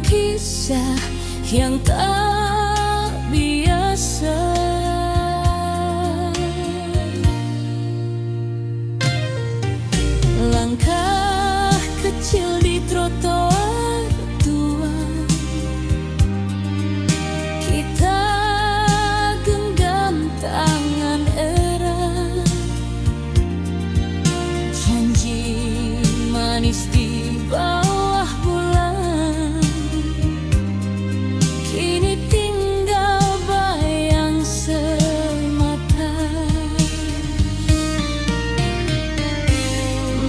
kisah yang tak biasa. Langkah kecil di trotoar tua, kita genggam tangan erat, janji manis di bawah bulan, kini tinggal bayang semata.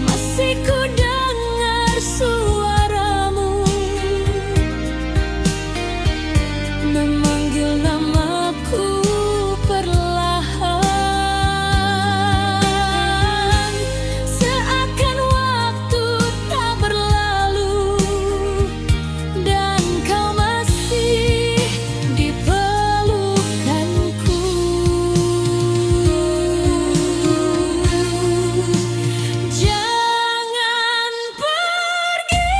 Masih ku dengar suaramu memanggil namaku perlahan, seakan waktu tak berlalu dan kau masih di pelukanku. Jangan pergi,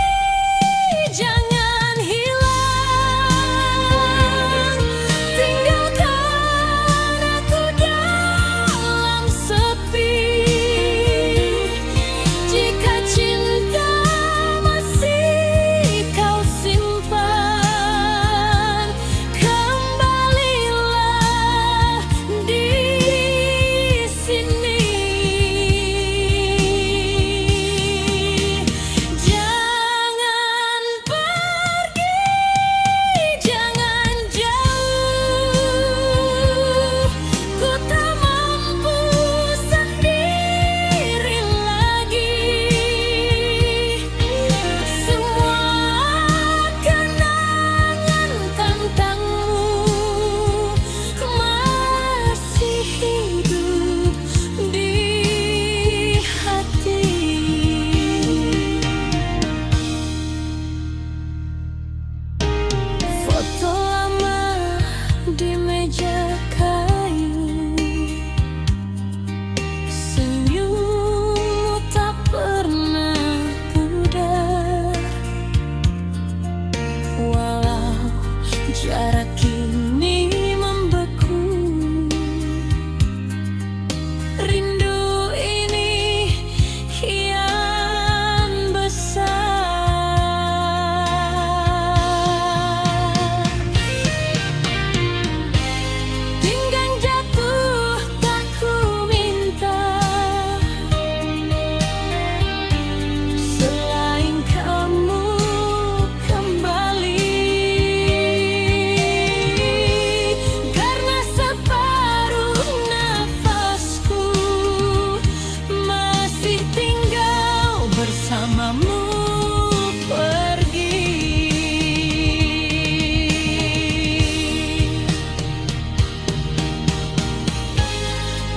jangan hilang, tinggalkan aku dalam sepi. Jika cinta masih kau simpan, kembalilah di sini. Jangan pergi, jangan jauh, ku tak mampu sendiri lagi. Semua kenangan tentangmu masih hidup di hati. Foto lama di meja kayu, senyummu tak pernah pudar, walau jarak kini membeku. Rindu ini kian besar. Pinggang jatuh tak ku minta, selain kamu kembali, karena separuh nafasku masih tinggal bersamamu pergi.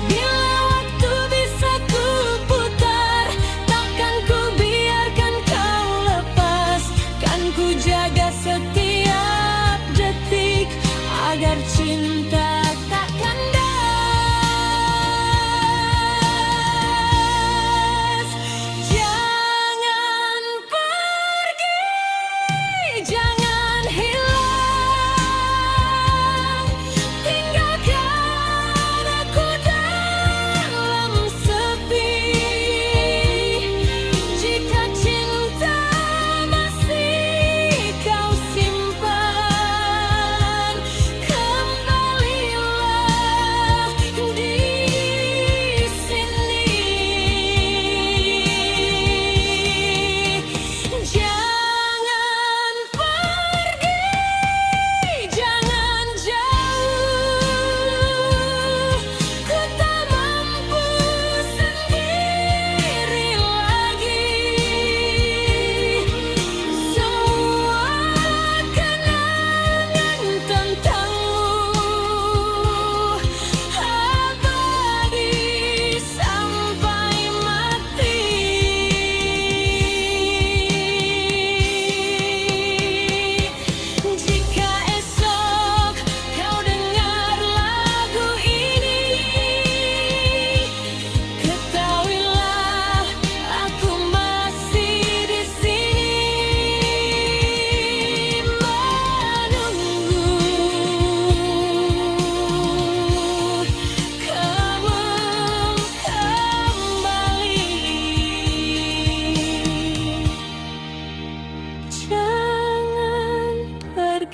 Bila waktu bisa ku putar, takkan ku biarkan kau lepas. Kan ku jaga setiap detik agar cinta tak kandas. Jangan pergi, jangan hilang, tinggalkan aku dalam sepi. Jika cinta masih kau simpan, kembali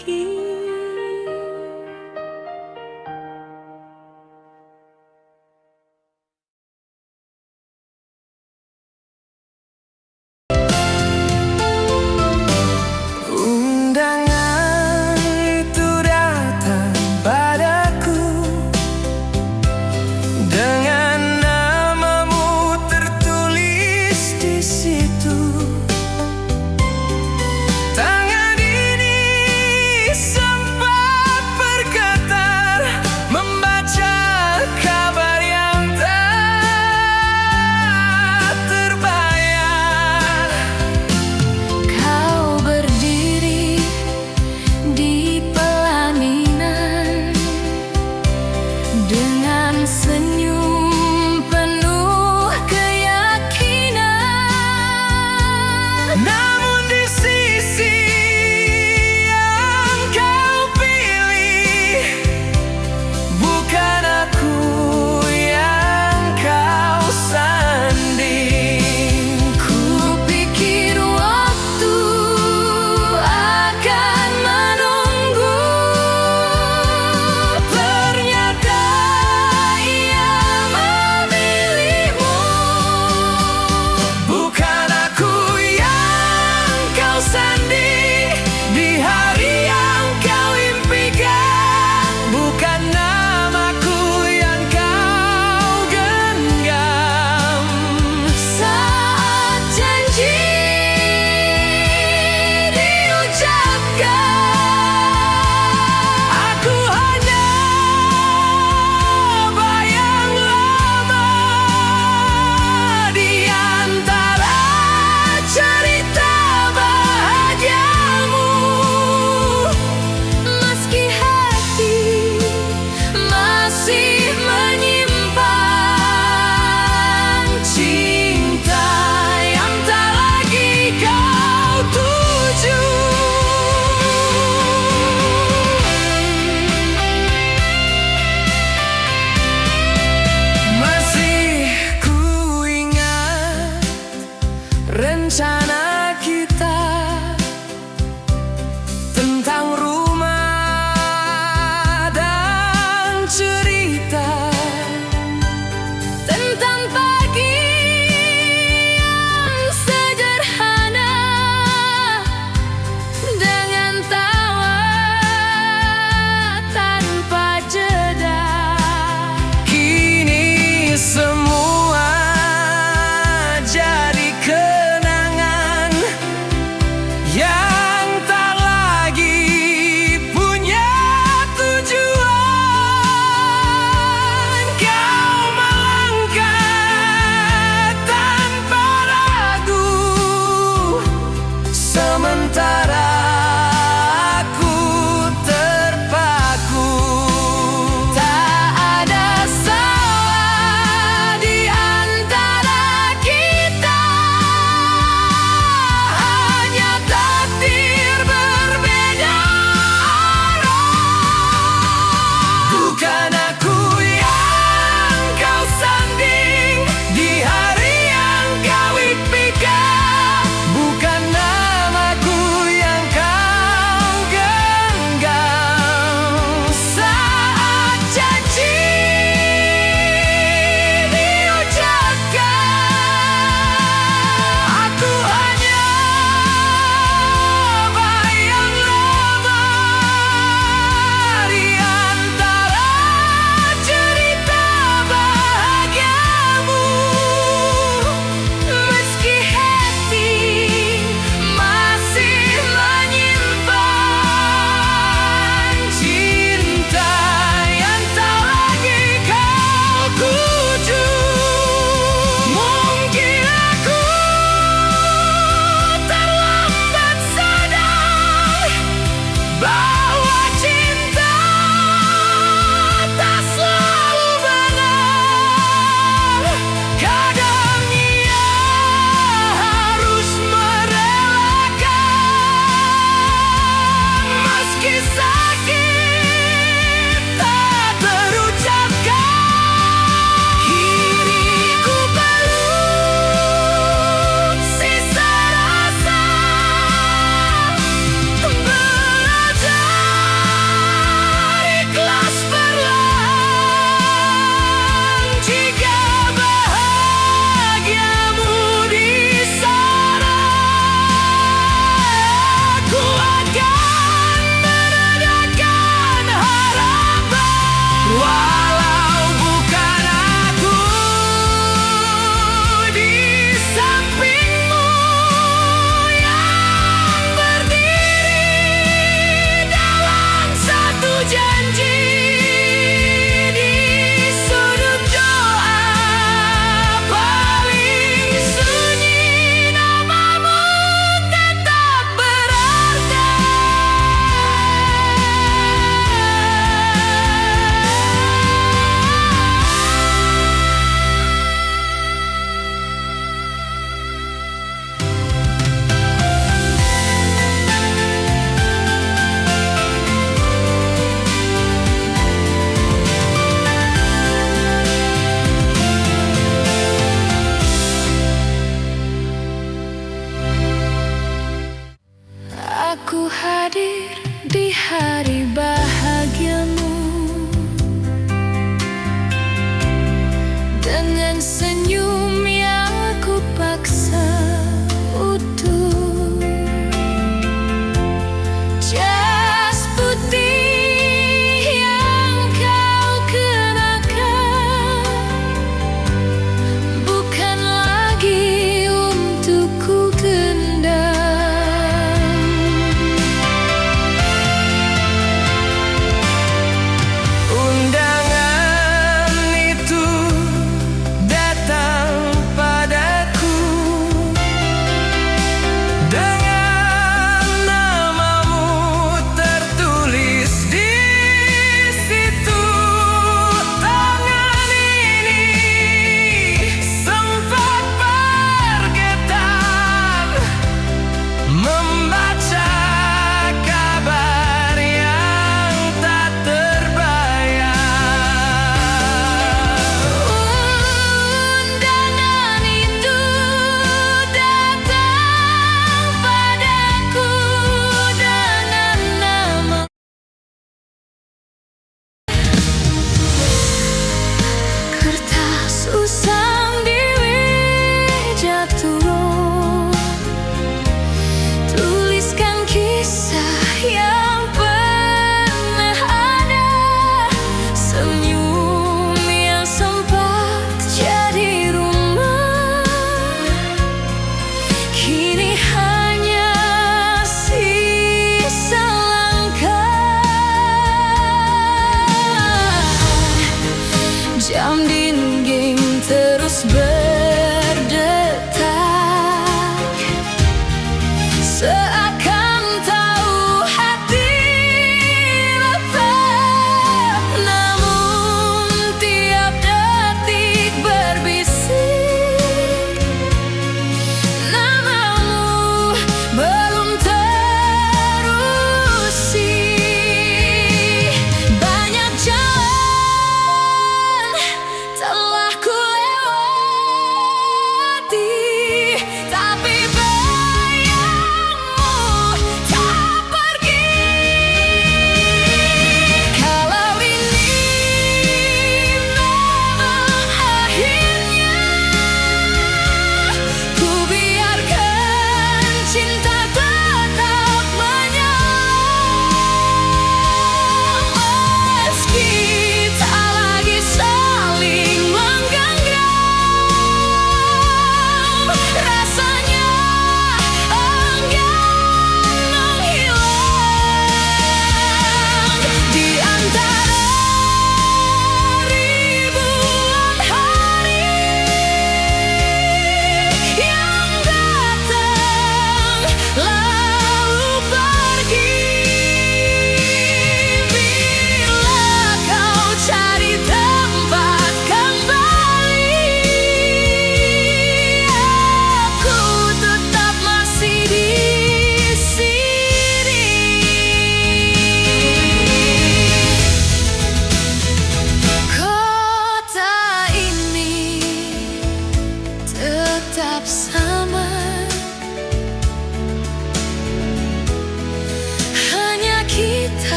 pergi. Undangan itu datang padaku dengan namamu tertulis di situ. Tangan ini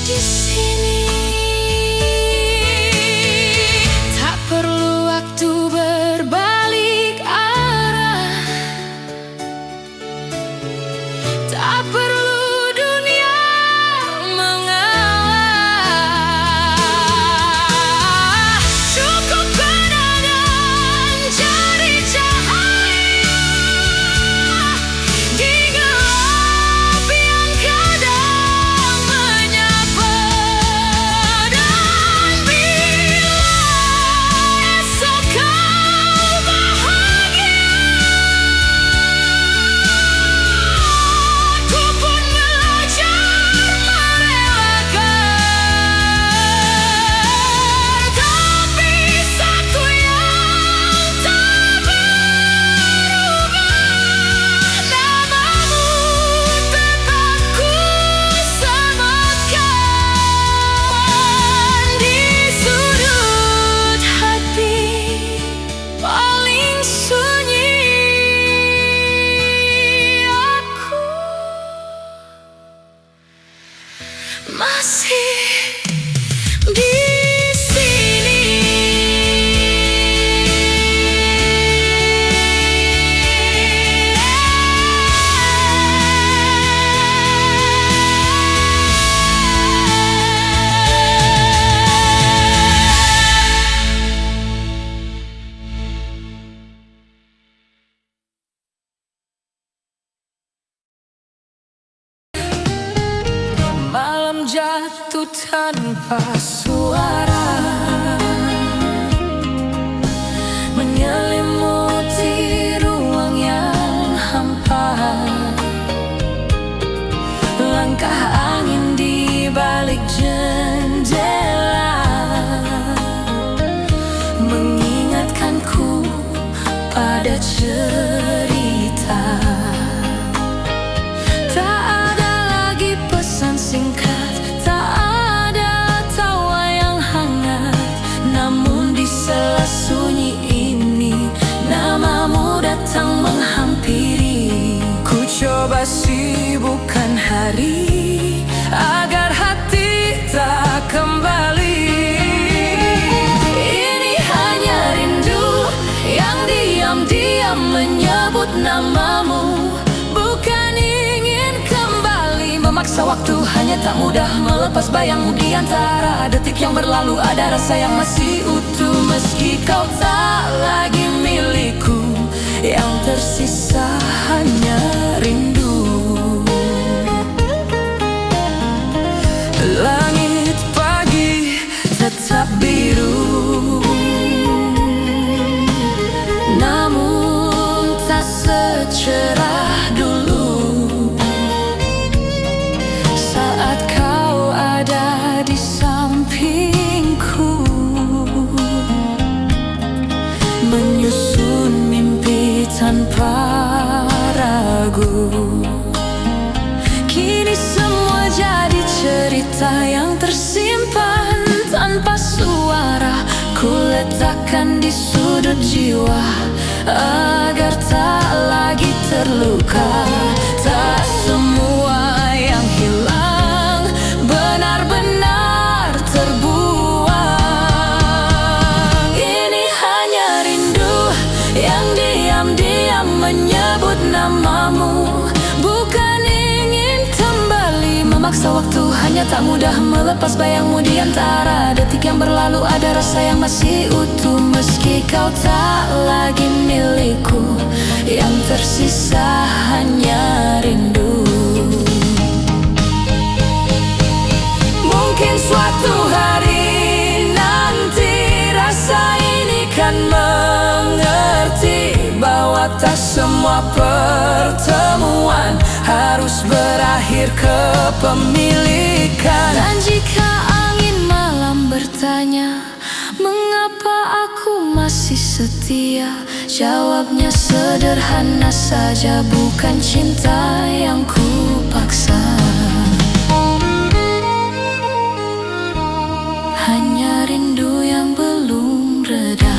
di sini. Tak perlu waktu berbalik arah, tak perlu dunia mengalah. Cukup benar dan cari cahaya di gelap yang kadang menyapa. Dan bila esok kau bahagia, aku pun belajar merelakan. Tapi satu yang tak berubah, namamu tetap ku sematkan di sudut hati paling sunyi. Aku masih di sini. Malam jatuh tanpa suara, menyelimuti ruang yang hampa. Langkah angin di balik jendela mengingatkanku pada cerita. Tak ada lagi pesan singkat, tak ada tawa yang hangat. Namun di sela sunyi ini, namamu datang menghampiri. Ku coba sibukkan hari agar hati tak kembali. Ini hanya rindu yang diam-diam menyebut namamu. Bukan ingin kembali memaksa waktu, hanya tak mudah melepas bayangmu. Di antara detik yang berlalu ada rasa yang masih utuh. Meski kau tak lagi milikku, yang tersisa hanya rindu. Langit pagi tetap biru, namun tak secerah dulu. Saat kau ada di sampingku, menyusun mimpi tanpa ragu. Kini semua jadi cerita yang tersimpan tanpa suara. Ku letakkan di sudut jiwa agar tak lagi terluka. Tak semua yang hilang benar-benar terbuang. Ini hanya rindu yang diam-diam menyebut namamu. Bukan ingin kembali memaksa waktu, hanya tak mudah melepas bayangmu. Di antara detik yang berlalu ada rasa yang masih utuh. Meski kau tak lagi milikku, yang tersisa hanya rindu. Mungkin suatu hari nanti rasa ini kan mengerti bahwa tak semua pertemuan harus berakhir kepemilikan. Dan jika angin malam bertanya mengapa aku masih setia, jawabnya sederhana saja, bukan cinta yang ku paksa. Hanya rindu yang belum reda.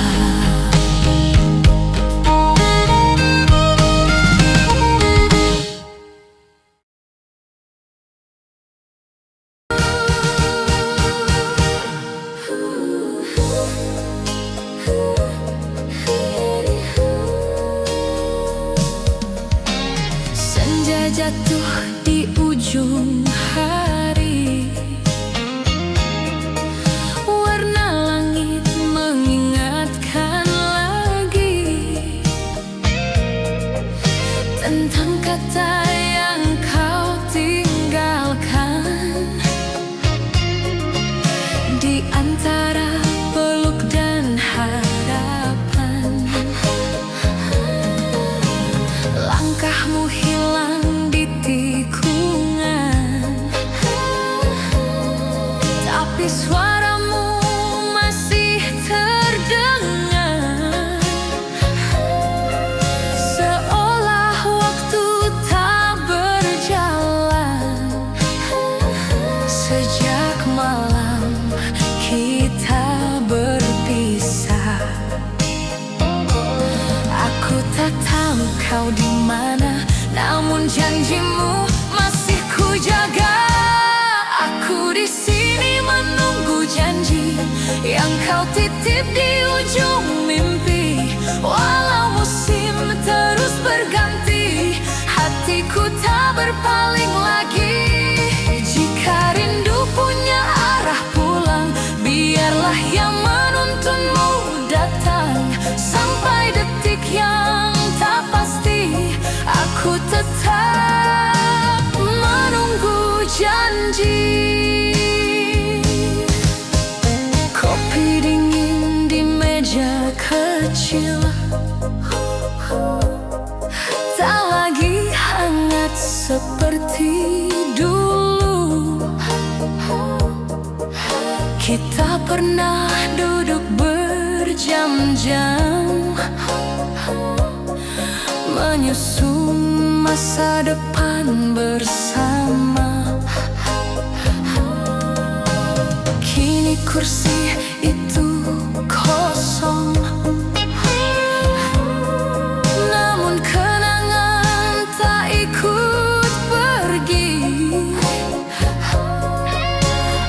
antara peluk dan harapan. Langkahmu hilang di tikungan, tapi suaramu masih terdengar. Seolah waktu tak berjalan sejak malam kita berpisah. Aku tak tahu kau di mana, namun janjimu masih ku jaga. Aku di sini menunggu janji yang kau titip di ujung mimpi. Walau musim terus berganti, hatiku tak berpaling lagi. Jika rindu punya arah pulang, biarlah yang menuntunmu datang. Sampai detik yang tak pasti, aku tetap menunggu janji. Kopi dingin di meja kecil, tak lagi hangat seperti dulu. Kita pernah duduk berjam-jam, menyusun masa depan bersama. Kini kursi itu kosong, namun kenangan tak ikut pergi.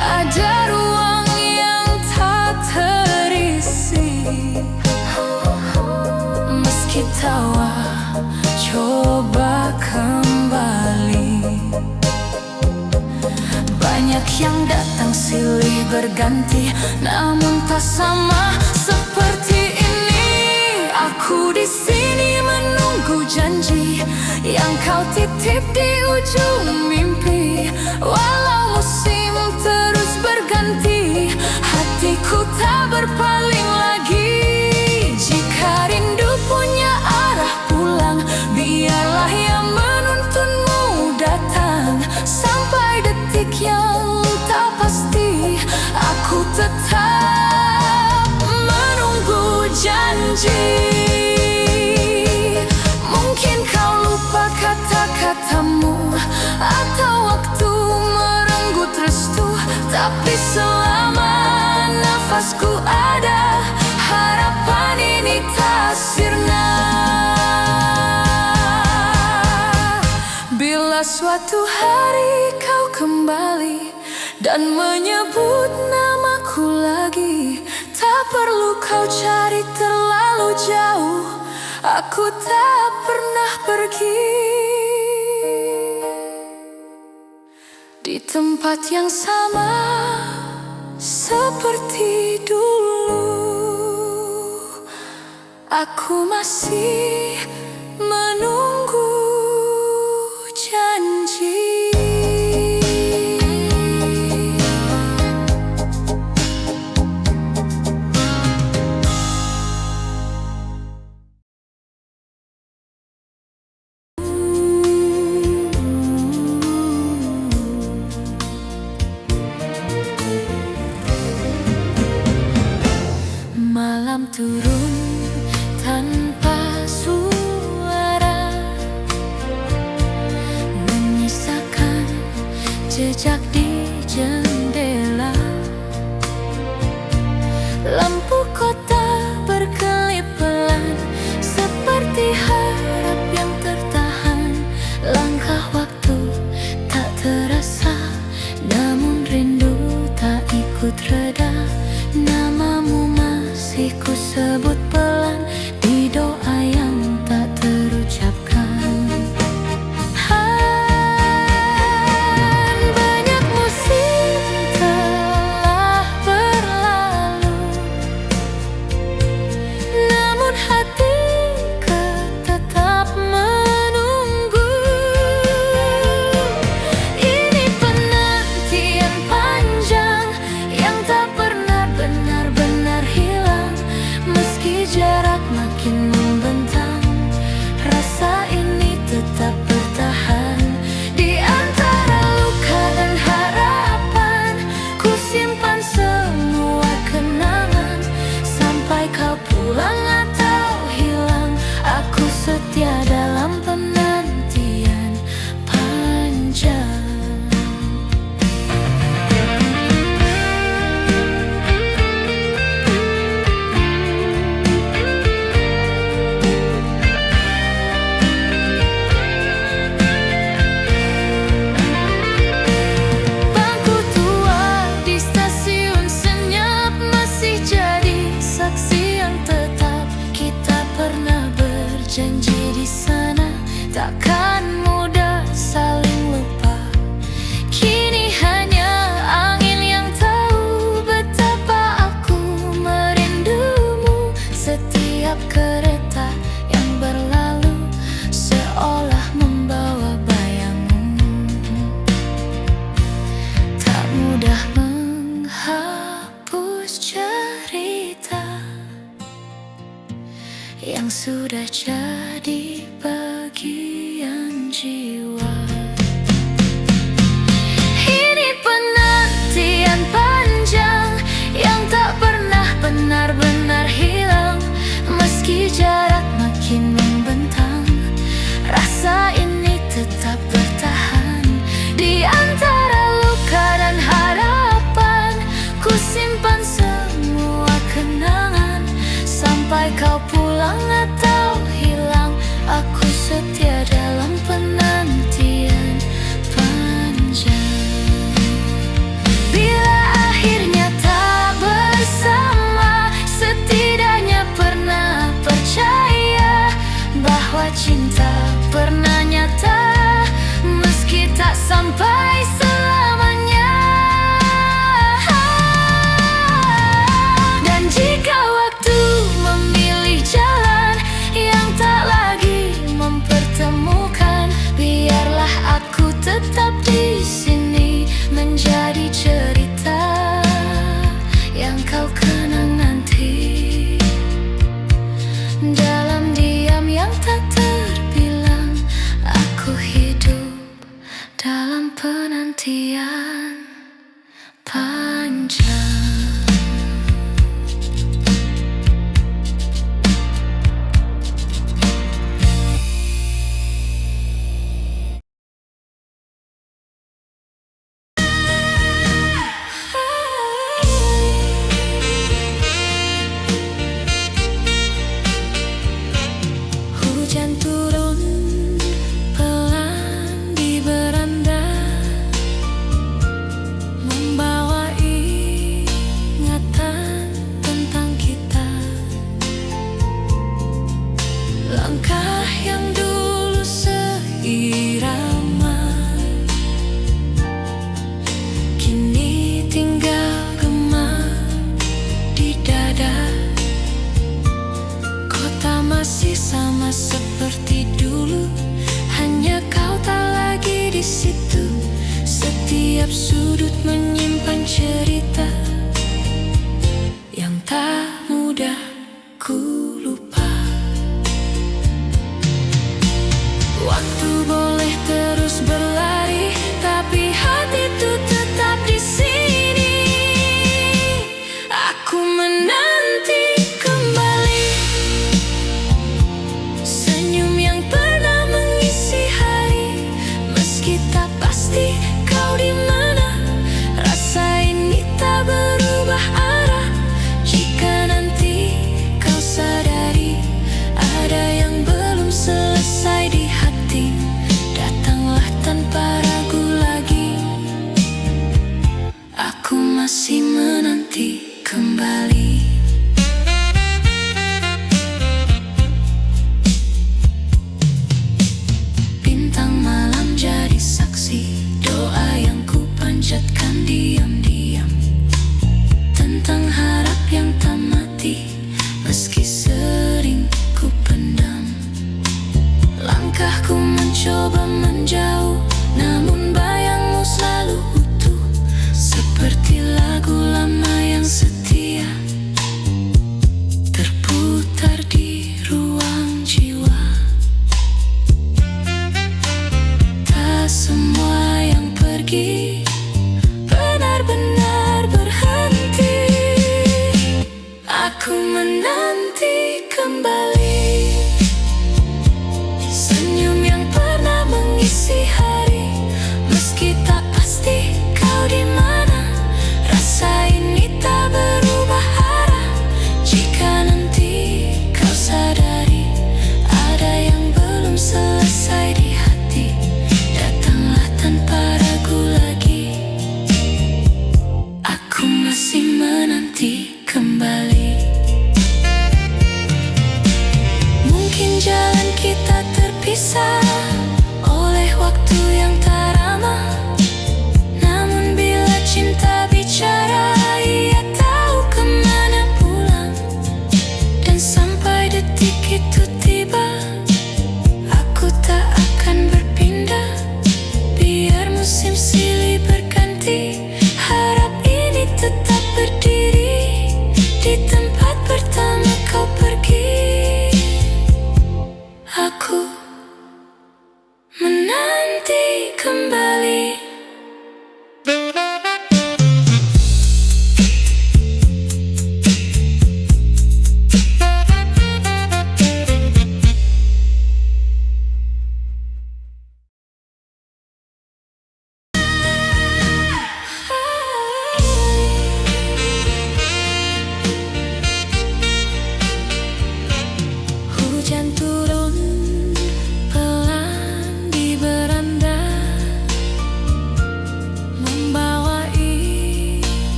Ada ruang yang tak terisi, meski tawa coba kembali. Banyak yang datang silih berganti, namun tak sama seperti ini. Aku di sini menunggu janji yang kau titip di ujung mimpi. Walau musim terus berganti, hatiku tak berpaling lagi. Jika rindu punya arah pulang, biarlah yang menuntunmu datang. Sampai detik yang tak pasti, aku tetap menunggu janji. Mungkin kau lupa kata-katamu, atau waktu merenggut restu, tapi selama nafasku ada, harapan ini tak sirna. Bila suatu hari kau kembali dan menyebut namaku lagi, tak perlu kau cari terlalu jauh, aku tak pernah pergi. Di tempat yang sama seperti dulu, aku masih menunggu janji. Malam turun tanpa suara, menyisakan jejak di jendela. Lampu kota berkelip pelan, seperti harap yang tertahan. Langkah waktu tak terasa, namun rindu tak ikut reda. Namamu masih ku sebut pelan di doa yang tak terucapkan. Banyak musim telah berlalu, namun hatiku tetap menunggu. Ini penantian panjang yang tak yang sudah jadi bagian jiwa. Ini penantian panjang yang tak pernah benar-benar hilang. Meski jarak makin membentang, rasa ini tetap bertahan. Di antara luka dan harapan, ku simpan semua kenangan. Sampai kau pulang atau hilang, aku setia dalam penantian panjang. Bila akhirnya tak bersama, setidaknya pernah percaya bahwa cinta pernah nyata, meski tak sampai selamanya. Dan jika waktu memilih jalan yang tak lagi mempertemukan, biarlah aku tetap di sini menjadi cerita yang kau kenang nanti. Dalam diam yang tak terbilang, aku hidup dalam penantian panjang. Hujan turun pelan di beranda, membawa ingatan tentang kita. Langkah yang dulu seirama, kini tinggal gema di dada. Kota masih sama seperti dulu, hanya kau tak lagi di situ. Setiap sudut menyimpan cerita yang tak mudah ku lupa. Waktu boleh terus berlari, tapi hatiku tetap di sini. Aku menanti kembali senyum yang pernah mengisi hari. Meski tak pasti kau di mana, rasa ini tak berubah arah. Jika nanti kau sadari ada yang belum selesai di hati, datanglah tanpa ragu lagi. Aku masih menanti kembali. Bintang malam jadi saksi doa yang ku panjatkan diam-diam, tentang harap yang tak mati, meski sering ku pendam. Langkahku mencoba menjauh, namun bayangmu selalu utuh, seperti lagu lama yang setia terputar di ruang jiwa. Tak semua yang pergi benar-benar berhenti. Aku menanti kembali senyum yang pernah mengisi hari. Meski tak pasti kau di mana, rasa ini tak berubah arah. Jika nanti kau sadari ada yang belum selesai di hati, datanglah tanpa ragu lagi. Aku masih menanti kembali. Mungkin jalan kita terpisah oleh waktu yang tak ramah, namun bila cinta bicara, ia tahu kemana pulang. Dan sampai detik itu tiba, aku tak akan berpindah. Biar musim silih berganti, harap ini tetap berdiri di tempat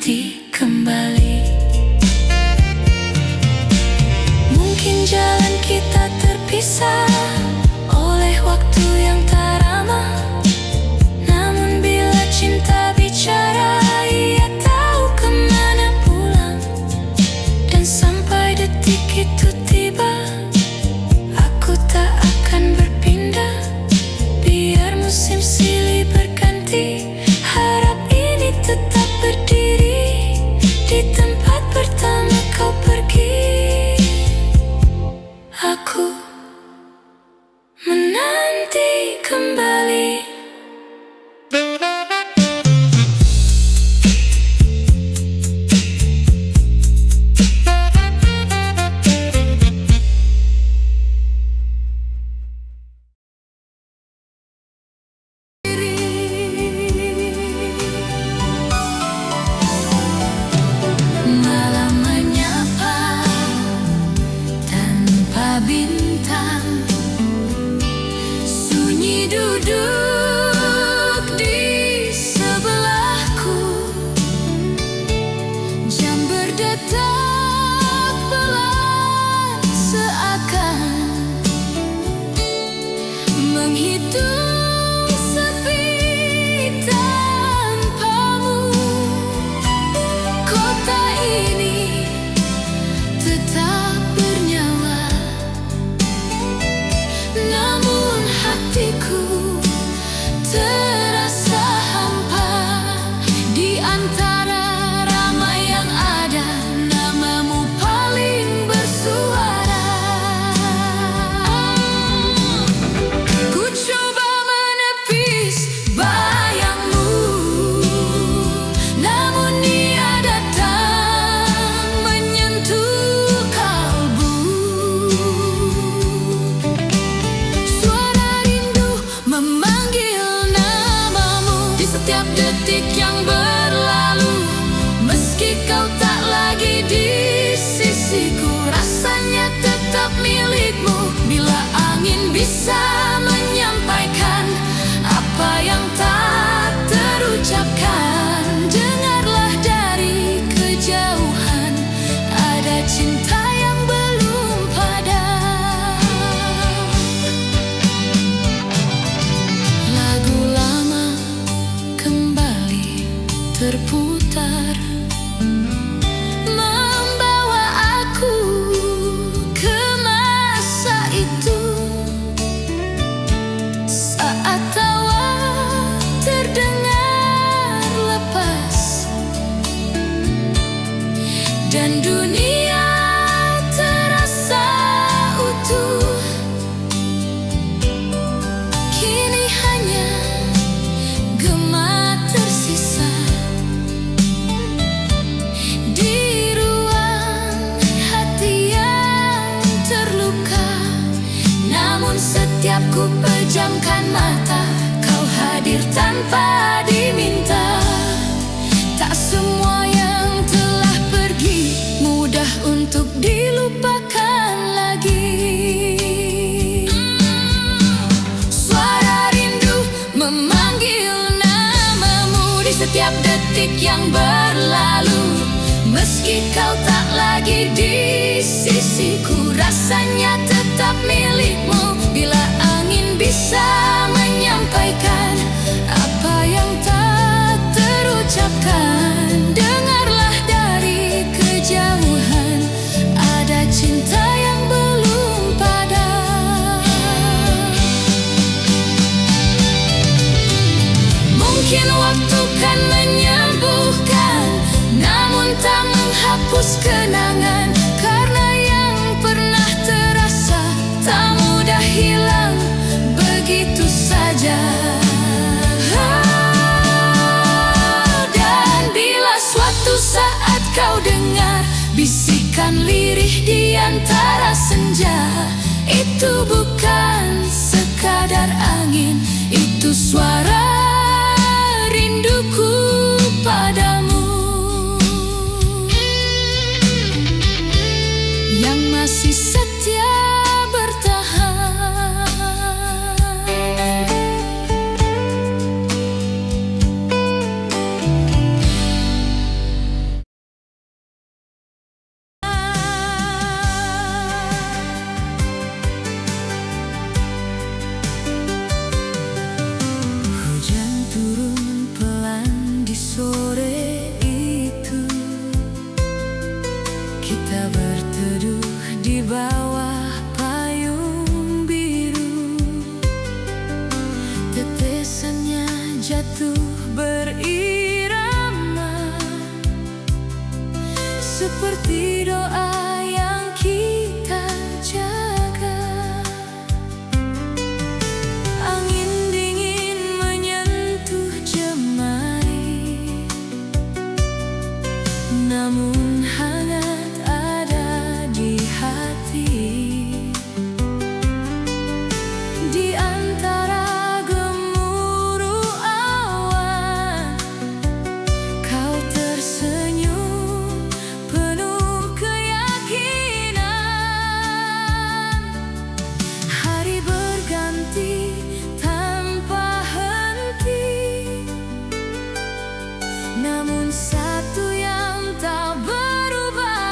hati kembali. Mungkin jalan kita terpisah oleh waktu yang tak ramah, namun bila cinta bicara, ia tahu kemana pulang. Dan sampai detik itu tiba, aku tak akan berpindah. Biar musim silih berganti, harap ini tetap berdiri di tempat pertama kau pergi. Aku menanti kembali. Malam menyapa tanpa bintang, sunyi duduk di sebelahku. Jam berdetak pelan seakan menghitung sepi tanpamu. Kota ini tetap bernyawa, namun hatiku terasa hampa. Di antara ramai yang ada, namamu paling bersuara. Ku coba menepis bayangmu, namun ia datang menyentuh kalbu. Suara rindu memanggil namamu di setiap detik yang berlalu. Meski kau tak lagi di sisiku, rasanya tetap milikmu. Bila angin bisa menyampaikan apa yang tak terucapkan, dengarlah dari kejauhan, ada cinta yang belum padam. Lagu lama kembali terputar, membawa aku ke masa itu, saat tawa terdengar lepas dan dunia terasa utuh. Kini hanya gema tersisa di ruang hati yang terluka. Namun setiap ku pejamkan mata, kau hadir tanpa diminta. Tak semua yang telah pergi mudah untuk dilupakan lagi. Suara rindu memanggil namamu di setiap detik yang berlalu. Meski kau tak lagi di sisiku, rasanya tetap milikmu. Bila angin bisa menyampaikan apa yang tak terucapkan, dengarlah dari kejauhan, ada cinta yang belum padam. Mungkin waktu kan menyembuhkan, namun tak menghapus kenangan. Karena yang pernah terasa tak mudah hilang begitu saja. Dan bila suatu saat kau dengar bisikan lirih di antara senja, itu bukan sekadar angin, itu suara rinduku padamu yang masih setia bertahan. Kita berteduh di bawah payung biru, tetesannya jatuh berirama, seperti doa yang kita jaga. Angin dingin menyentuh jemari, namun hangat ada di hati. Di antara gemuruh awan, kau tersenyum penuh keyakinan. Hari berganti tanpa henti, namun satu yang tak berubah,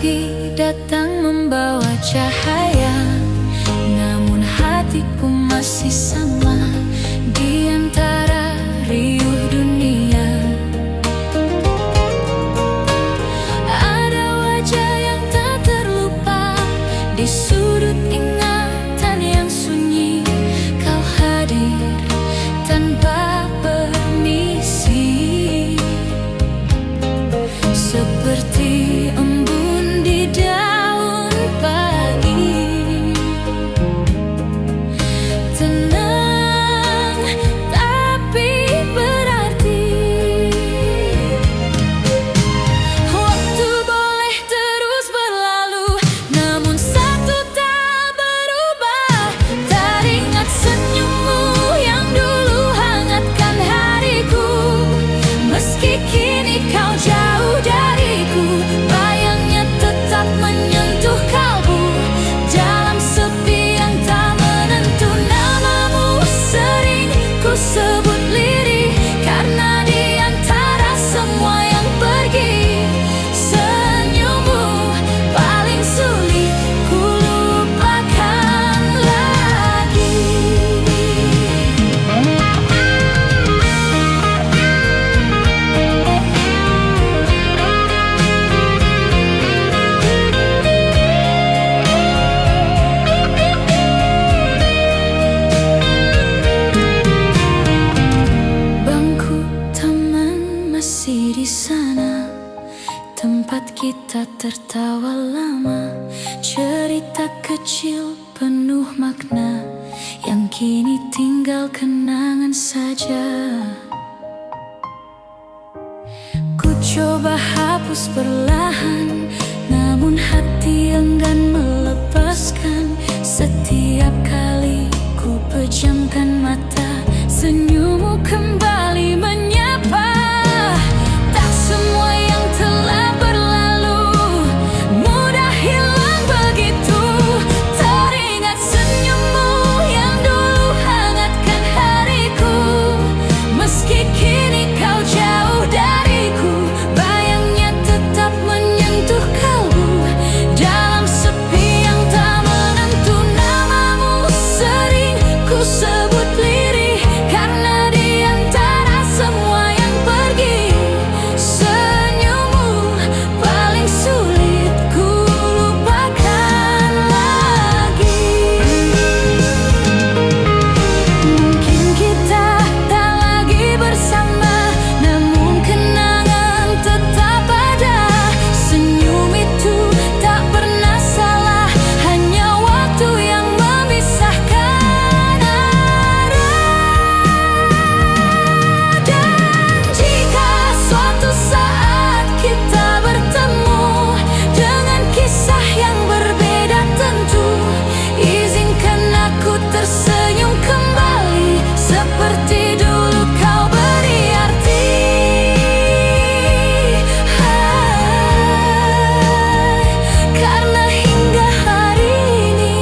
pagi datang membawa cahaya, namun hatiku masih sama di antara riuh dunia. Ada wajah yang tak terlupa di sudut ingatan yang sunyi. Kau hadir tanpa permisi, seperti embun di daun pagi. Tenang tapi berarti. Waktu boleh terus berlalu, namun satu tak berubah. Teringat senyummu yang dulu hangatkan hariku. Meski kini kau jauh dariku, bayangnya tetap menyentuh kalbu. Dalam sepi yang tak menentu, namamu sering ku sebut lirih. Karena di antara semua yang pergi, senyummu paling sulit ku lupakan lagi. Bangku taman masih di sana, tempat kita tertawa lama. Cerita kecil penuh makna yang kini tinggal kenangan saja. Ku coba hapus perlahan, namun hati enggan melepaskan. Setiap kali ku pejamkan mata, senyummu kembali menyapa. Tak semua yang telah berlalu mudah hilang begitu. Teringat senyummu yang dulu hangatkan hariku. Meski kini kau jauh dariku, bayangnya tetap menyentuh kalbu. Dalam sepi yang tak menentu, namamu sering ku sebut lirih. Karena di antara semua yang pergi, senyummu paling sulit ku lupakan lagi. Mungkin kita tak lagi bersama, namun kenangan tetap ada. Senyum itu tak pernah salah, hanya waktu yang memisahkan arah. Dan jika suatu saat kita bertemu dengan kisah yang berbeda tentu, izinkan aku tersenyum kembali seperti dulu kau beri arti. Karena hingga hari ini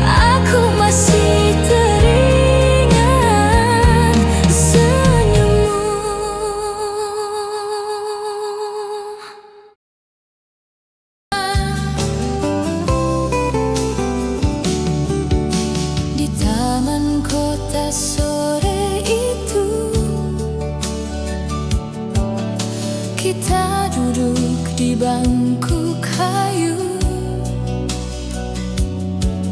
aku masih teringat senyummu. Di taman kota sore itu, kita duduk di bangku kayu.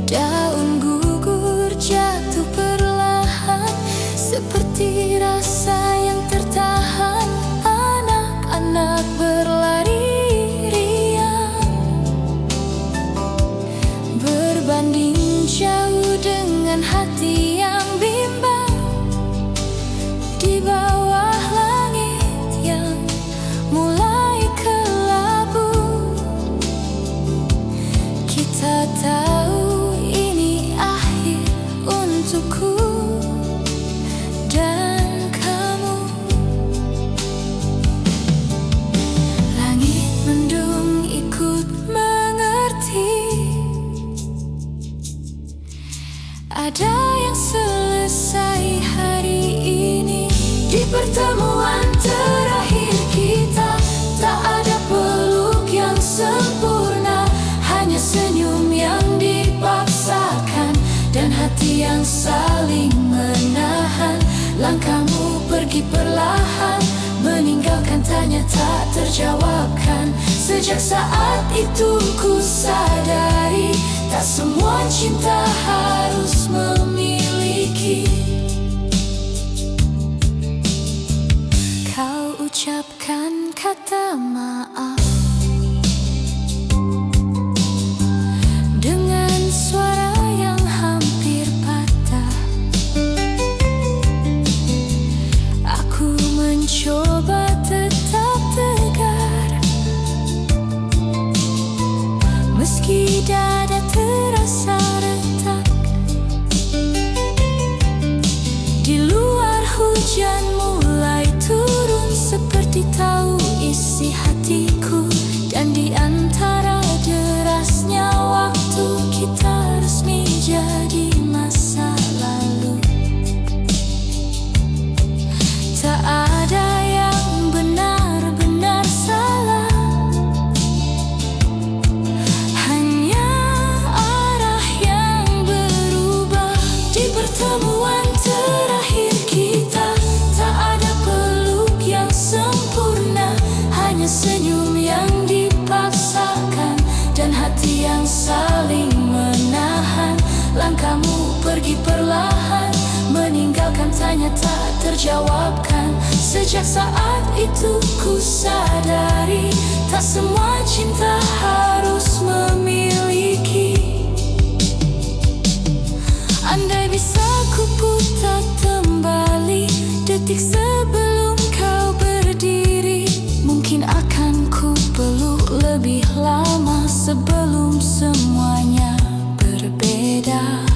Daun gugur jatuh perlahan, seperti rasa yang tertahan. Anak-anak berlari riang, berbanding jauh dengan hati yang bimbang. Di bawah langit yang mulai kelabu, kita tahu ini akhir untukku dan kamu. Langit mendung ikut mengerti, ada yang selesai hari ini. Di pertemuan terakhir kita, tak ada peluk yang sempurna. dan hati yang saling menahan. Langkahmu pergi perlahan, meninggalkan tanya tak terjawabkan. Sejak saat itu ku sadari, tak semua cinta harus memiliki. Kau ucapkan kata maaf dengan suara yang hampir patah. Aku mencoba tetap tegar, meski dada terasa retak. Di luar hujan mulai turun, seperti tahu isi hatiku. Dan di antara derasnya waktu, kita resmi jadi masa lalu. Tak ada yang benar-benar salah, hanya arah yang berubah. Di pertemuan terakhir kita, tak ada peluk yang sempurna, hanya senyum yang dipaksakan dan hati yang saling menahan. Langkahmu pergi perlahan, meninggalkan tanya tak terjawabkan. Sejak saat itu ku sadari, tak semua cinta harus memiliki. Andai bisa ku putar kembali detik sebelum kau berdiri, mungkin akan ku peluk lebih lama sebelum semuanya berbeda.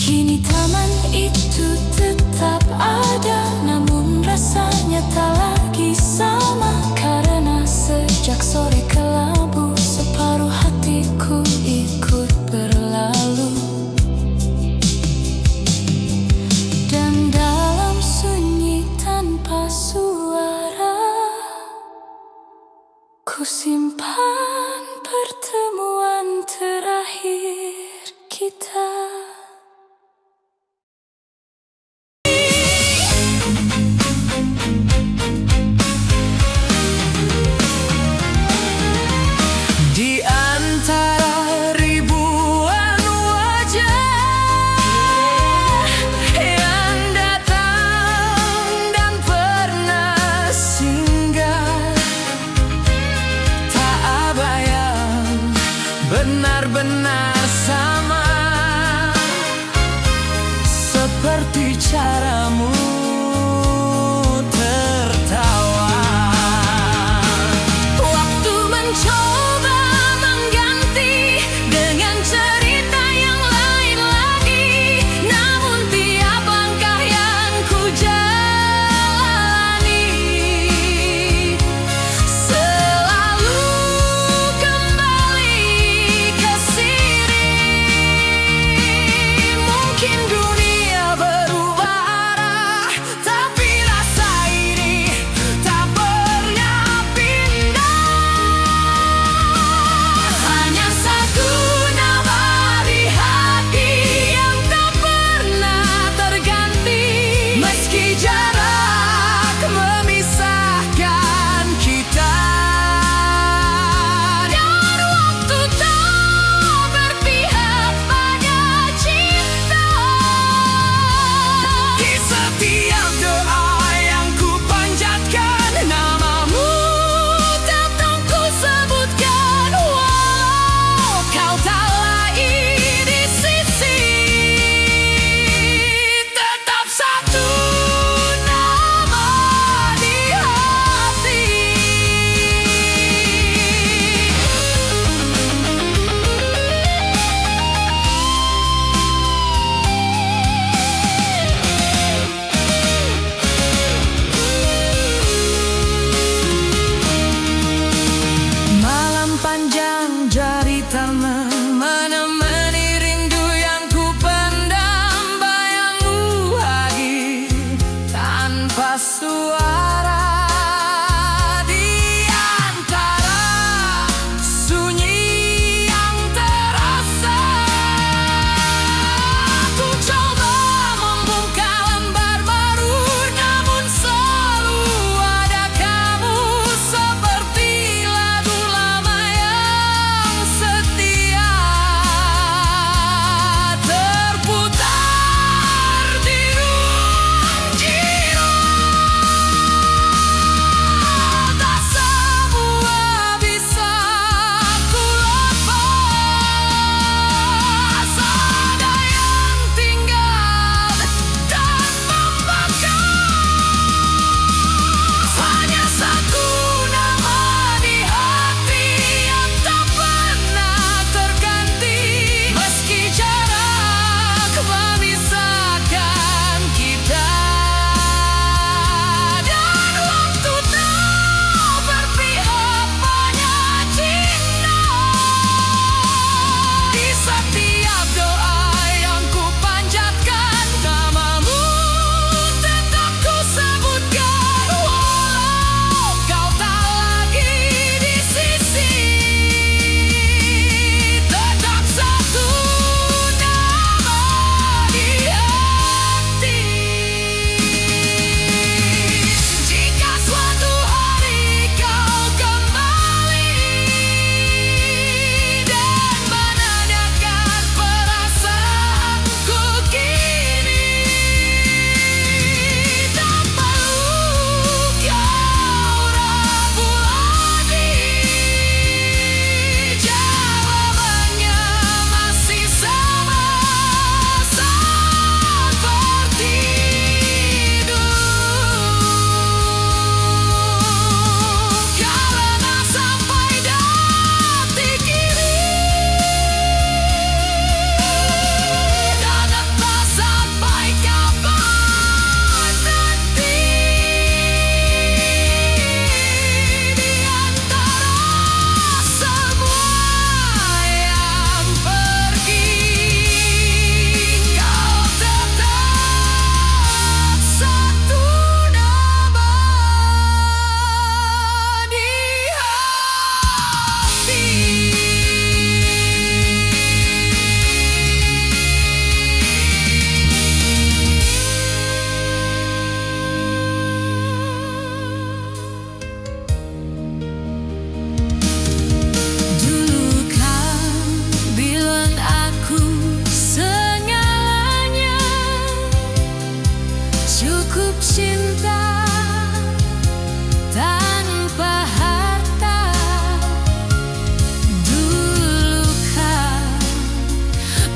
Kini taman itu tetap ada, namun rasanya tak lagi sama. Karena sejak sore kelabu, separuh hatiku ikut berlalu.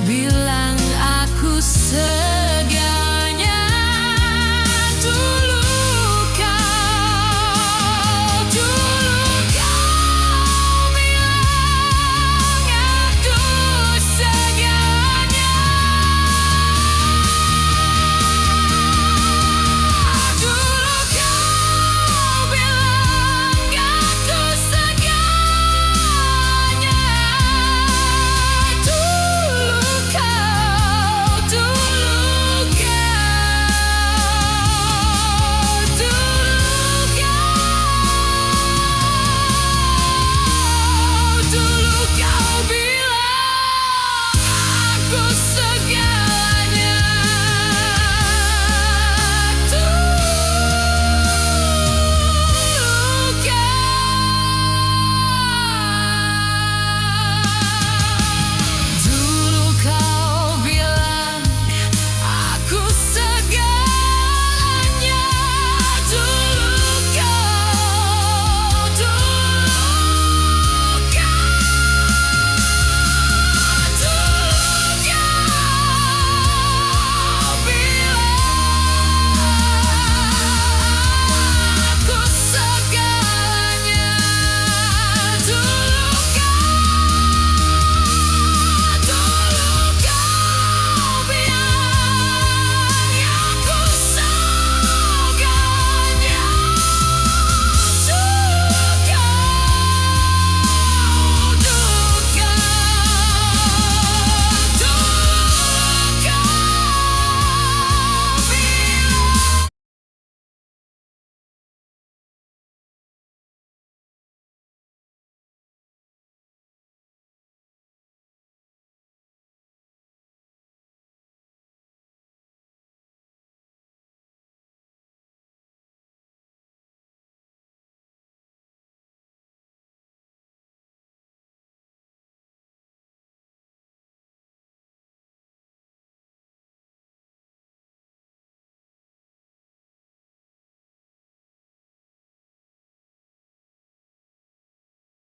bilang aku